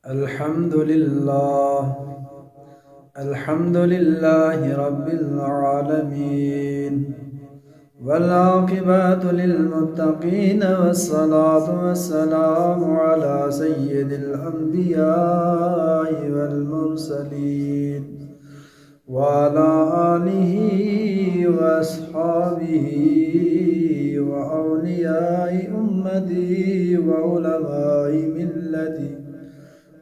الحمد لله الحمد لله رب العالمين والعاقبة للمتقين والصلاة والسلام على سيد الأنبياء والمرسلين وعلى آله وأصحابه وأولياء أمتي وعلماء ملتي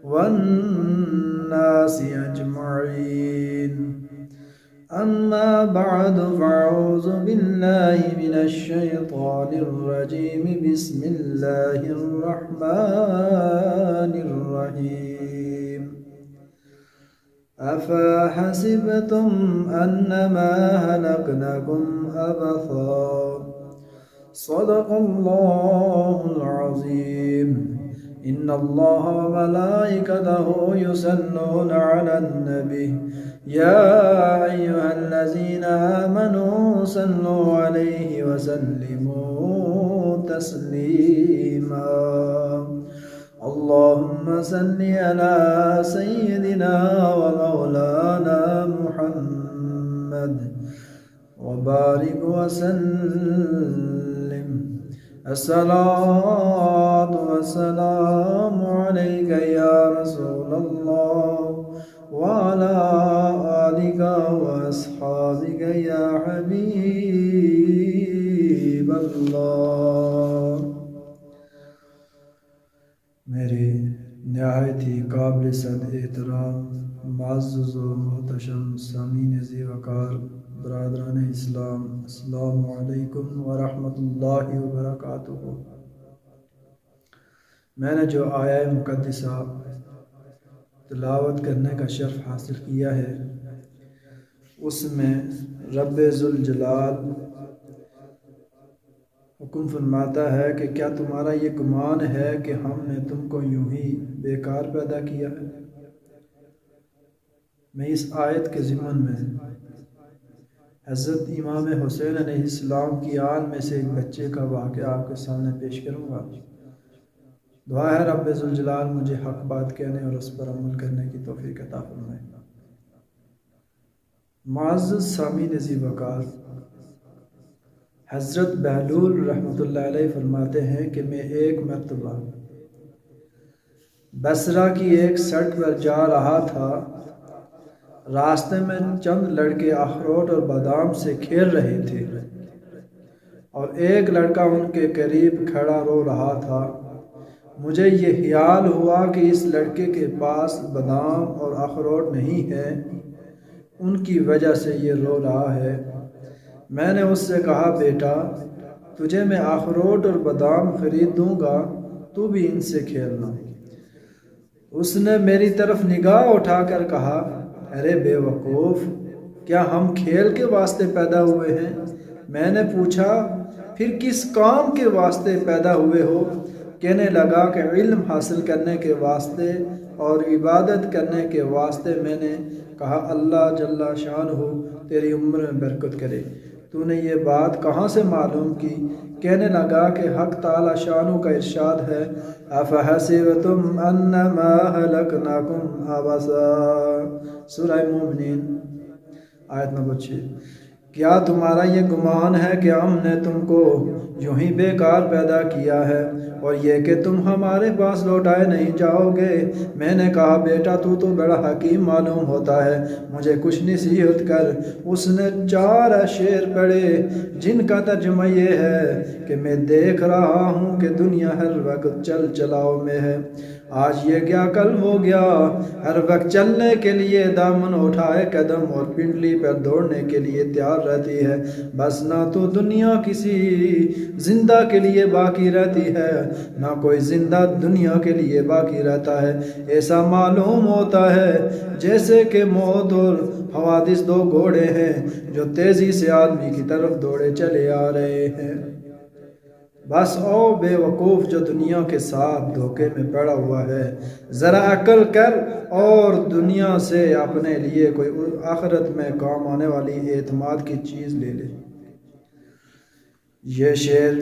والناس أجمعين. أما بعد فأعوذ بالله من الشيطان الرجيم. بسم الله الرحمن الرحيم. أفحسبتم أنما خلقناكم عبثا صدق الله العظيم. إن الله وملائكته يصلون على النبي يا أيها الذين آمنوا صلوا عليه وسلموا تسليما. اللهم صل على سيدنا ومولانا محمد وبارك وسلم. الصلاة والسلام عليك يا رسول الله وعلى آلك وأصحابك يا حبيب الله. میرے نہایت ہی قابل صد احترام معزز و محتشم سامعین ذی وقار برادران اسلام، السلام علیکم ورحمۃ اللہ وبرکاتہ. میں نے جو آیہ مقدسہ تلاوت کرنے کا شرف حاصل کیا ہے، اس میں رب ذوالجلال حکم فرماتا ہے کہ کیا تمہارا یہ گمان ہے کہ ہم نے تم کو یوں ہی بیکار پیدا کیا ہے. میں اس آیت کے ضمن میں حضرت امام حسین علیہ السلام کی آن میں سے ایک بچے کا واقعہ آپ کے سامنے پیش کروں گا. دعا ہے رب ذوالجلال مجھے حق بات کہنے اور اس پر عمل کرنے کی توفیق عطا فرمائے. معزز سامعین ذی وقار، حضرت بہلول رحمۃ اللہ علیہ فرماتے ہیں کہ میں ایک مرتبہ بصرہ کی ایک سڑک پر جا رہا تھا. راستے میں چند لڑکے اخروٹ اور بادام سے کھیل رہے تھے اور ایک لڑکا ان کے قریب کھڑا رو رہا تھا. مجھے یہ خیال ہوا کہ اس لڑکے کے پاس بادام اور اخروٹ نہیں ہے، ان کی وجہ سے یہ رو رہا ہے. میں نے اس سے کہا بیٹا تجھے میں اخروٹ اور بادام خرید دوں گا، تو بھی ان سے کھیلنا. اس نے میری طرف نگاہ اٹھا کر کہا ارے بے وقوف، کیا ہم کھیل کے واسطے پیدا ہوئے ہیں؟ میں نے پوچھا پھر کس کام کے واسطے پیدا ہوئے ہو؟ کہنے لگا کہ علم حاصل کرنے کے واسطے اور عبادت کرنے کے واسطے. میں نے کہا اللہ جل شانہ تیری عمر میں برکت کرے، تو نے یہ بات کہاں سے معلوم کی؟ کہنے لگا کہ حق تعالی شانہ کا ارشاد ہے افحسبتم انما خلقناکم عبثا، سورہ مومنین آیت نمبر 6. کیا تمہارا یہ گمان ہے کہ ہم نے تم کو یوں ہی بیکار پیدا کیا ہے اور یہ کہ تم ہمارے پاس لوٹائے نہیں جاؤ گے؟ میں نے کہا بیٹا تو بڑا حکیم معلوم ہوتا ہے، مجھے کچھ نصیحت کر. اس نے 4 شعر پڑھے جن کا ترجمہ یہ ہے کہ میں دیکھ رہا ہوں کہ دنیا ہر وقت چل چلاؤ میں ہے. آج یہ گیا کل وہ گیا، ہر وقت چلنے کے لیے دامن اٹھائے قدم اور پنڈلی پر دوڑنے کے لیے تیار رہتی ہے. بس نہ تو دنیا کسی زندہ کے لیے باقی رہتی ہے، نہ کوئی زندہ دنیا کے لیے باقی رہتا ہے. ایسا معلوم ہوتا ہے جیسے کہ موت اور حوادث 2 گھوڑے ہیں جو تیزی سے آدمی کی طرف دوڑے چلے آ رہے ہیں. بس او بے وقوف جو دنیا کے ساتھ دھوکے میں پڑا ہوا ہے، ذرا عقل کر اور دنیا سے اپنے لیے کوئی آخرت میں کام آنے والی اعتماد کی چیز لے لے. یہ شعر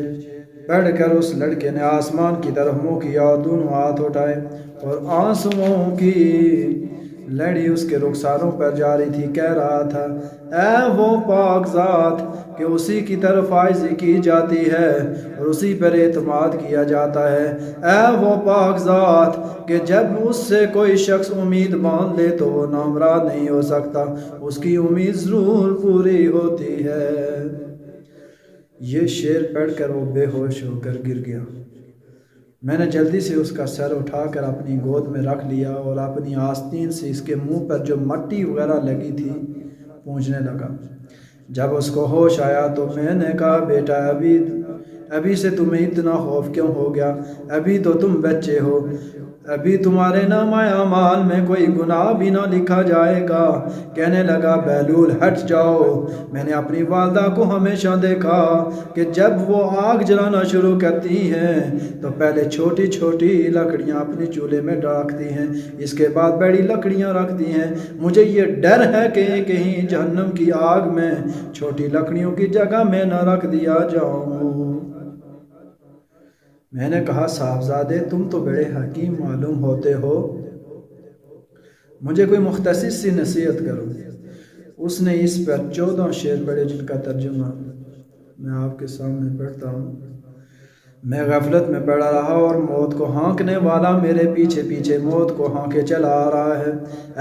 پڑھ کر اس لڑکے نے آسمان کی طرف منہ کیا اور دونوں ہاتھ اٹھائے اور आंसुओं की लड़ी उसके रुखसारों पर जारी थी। कह रहा था, ऐ वो पाक ज़ात कि उसी की तरफ आइज़ी की जाती है और उसी पर एतमाद किया जाता है। ऐ वो पाक ज़ात कि जब उससे कोई शख्स उम्मीद बांध ले तो वो नामराद नहीं हो सकता, उसकी उम्मीद ज़रूर पूरी होती है। ये शेर पढ़कर वो बेहोश होकर गिर गया। मैंने जल्दी से उसका सर उठाकर अपनी गोद में रख लिया और अपनी आस्तीन से इसके मुंह पर जो मट्टी वगैरह लगी थी पूंछने लगा। जब उसको होश आया तो मैंने कहा, बेटा अभी से तुम्हें इतना खौफ क्यों हो गया? अभी तो तुम बच्चे हो, अभी तुम्हारे नामाए अमाल में कोई गुनाह भी ना लिखा जाएगा। कहने लगा, बहलूल हट जाओ। मैंने अपनी वालदा को हमेशा देखा कि जब वो आग जलाना शुरू करती हैं तो पहले छोटी छोटी लकड़ियां अपने चूल्हे में रखती हैं, इसके बाद बड़ी लकड़ियां रखती हैं। मुझे ये डर है कि कहीं जहन्नम की आग में छोटी लकड़ियों की जगह में न रख दिया जाऊं। मैंने कहा, साहबजादे तुम तो बड़े हकीम मालूम होते हो, मुझे कोई मुख्तसर सी नसीहत करो। उसने इस पर 14 शेर पढ़े जिनका तर्जुमा मैं आपके सामने पढ़ता हूँ। मैं गफलत में पड़ा रहा और मौत को हाँकने वाला मेरे पीछे पीछे मौत को हाँके चला आ रहा है।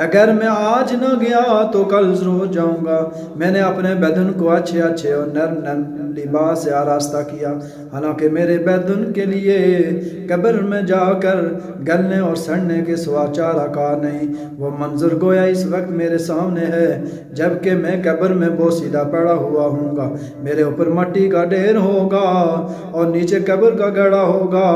अगर मैं आज न गया तो कल जरूर जाऊंगा। मैंने अपने बदन को अच्छे अच्छे और नरम नरम लिबास से आरास्ता किया, हालांकि मेरे बदन के लिए कब्र में जाकर गलने और सड़ने के सिवा चारा कार नहीं। वो मंजर गोया इस वक्त मेरे सामने है जबकि मैं कब्र में बोसीदा पड़ा हुआ हूँगा। मेरे ऊपर मट्टी का ढेर होगा और नीचे कब्र का गड़ा होगा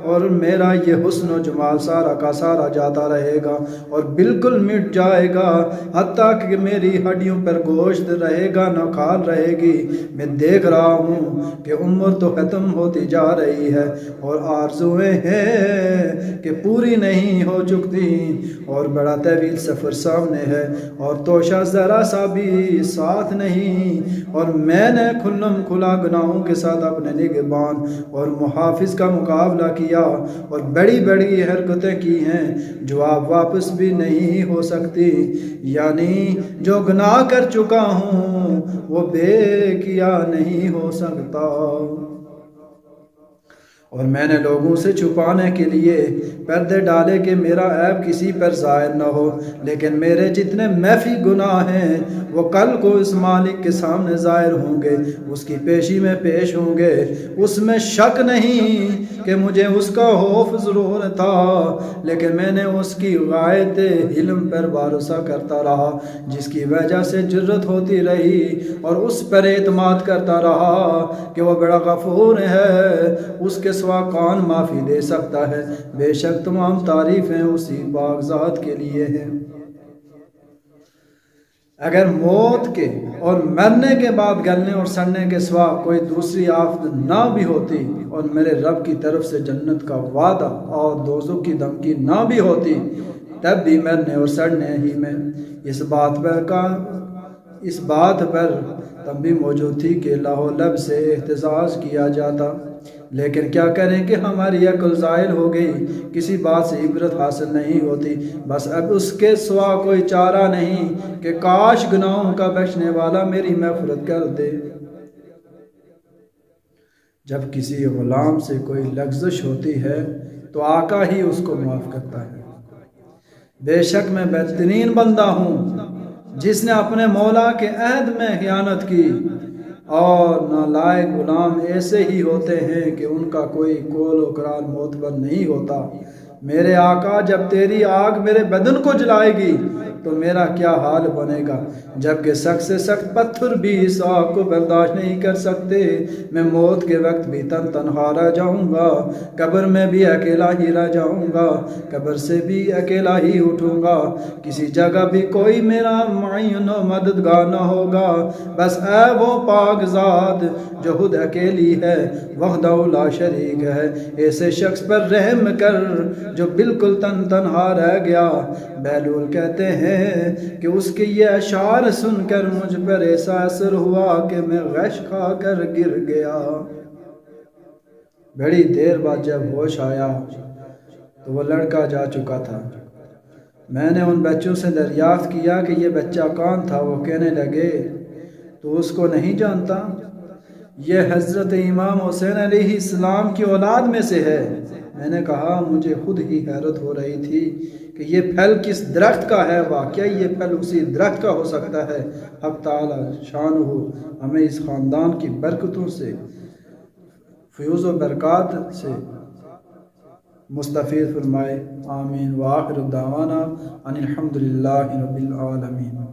और मेरा ये हुस्न और जमाल सारा का सारा जाता रहेगा और बिल्कुल मिट जाएगा, हत्ता कि मेरी हड्डियों पर गोश्त रहेगा न खाल रहेगी। मैं देख रहा हूँ कि उम्र तो ख़त्म होती जा रही है और आरज़ुएं हैं कि पूरी नहीं हो चुकती और बड़ा तवील सफ़र सामने है और तोशा ज़रा सा भी साथ नहीं। और मैंने खुल्लम खुला गुनाहों के साथ अपने निगहबान और मुहाफिज का मुकाबला किया और बड़ी बड़ी हरकतें की हैं जो आप वापस भी नहीं हो सकती, यानी जो गुनाह कर चुका हूँ वो बेकिया नहीं हो सकता। और मैंने लोगों से छुपाने के लिए पर्दे डाले कि मेरा ऐब किसी पर ज़ाहिर न हो, लेकिन मेरे जितने महफी गुनाह हैं वो कल को इस मालिक के सामने ज़ाहिर होंगे, उसकी पेशी में पेश होंगे। उसमें शक नहीं कि मुझे उसका खौफ ज़रूर था, लेकिन मैंने उसकी गायत इल्म पर भरोसा करता रहा जिसकी वजह से जुर्रत होती रही और उस पर एतमाद करता रहा कि वह बड़ा गफूर है, उसके सिवा कौन माफ़ी दे सकता है। बेशक तमाम तारीफ़ें उसी पाक ज़ात के लिए हैं। अगर मौत के और मरने के बाद गलने और सड़ने के सिवा कोई दूसरी आफत ना भी होती और मेरे रब की तरफ से जन्नत का वादा और दोज़ख की धमकी ना भी होती, तब भी मरने और सड़ने ही में इस बात पर तब भी मौजूद थी कि लाहो लब से एहतजाज किया जाता। लेकिन क्या करें कि हमारी अक्ल ज़ाइल हो गई, किसी बात से इबरत हासिल नहीं होती। बस अब उसके सिवा कोई चारा नहीं कि काश गुनाहों का बख्शने वाला मेरी मग़फ़िरत कर दे। जब किसी गुलाम से कोई लग़्ज़िश होती है तो आका ही उसको माफ़ करता है। बेशक मैं बेहतरीन बंदा हूँ जिसने अपने मौला के अहद में खियानत की, और नालायक गुलाम ऐसे ही होते हैं कि उनका कोई कौल व करार मोतबर नहीं होता। मेरे आका, जब तेरी आग मेरे बदन को जलाएगी तो मेरा क्या हाल बनेगा, जबकि सख्त से सख्त पत्थर भी इस आग को बर्दाश्त नहीं कर सकते। मैं मौत के वक्त भी तन्हा रह जाऊंगा, कब्र में भी अकेला ही रह जाऊंगा, कब्र से भी अकेला ही उठूंगा, किसी जगह भी कोई मेरा मुअय्यन व मददगार न होगा। बस ऐ वो पाक ज़ात जो खुद अकेली है, वहदहु ला शरीक है, ऐसे शख्स पर रहम कर जो बिल्कुल तन्हा रह गया। बहलूल कहते हैं कि उसके ये अशार सुनकर मुझ पर ऐसा असर हुआ कि मैं गश खा कर गिर गया। बड़ी देर बाद जब होश आया تو وہ لڑکا جا چکا تھا۔ میں نے ان بچوں سے دریافت کیا کہ یہ بچہ کون تھا؟ وہ کہنے لگے تو اس کو نہیں جانتا؟ یہ حضرت امام حسین علیہ السلام کی اولاد میں سے ہے۔ میں نے کہا مجھے خود ہی حیرت ہو رہی تھی کہ یہ پھل کس درخت کا ہے، واقعی یہ پھل اسی درخت کا ہو سکتا ہے۔ حق تعالی شانہ ہمیں اس خاندان کی برکتوں سے، فیوز و برکات سے مستفید فرمائے، آمین۔ وآخر دعوانا ان الحمد للہ رب العالمین۔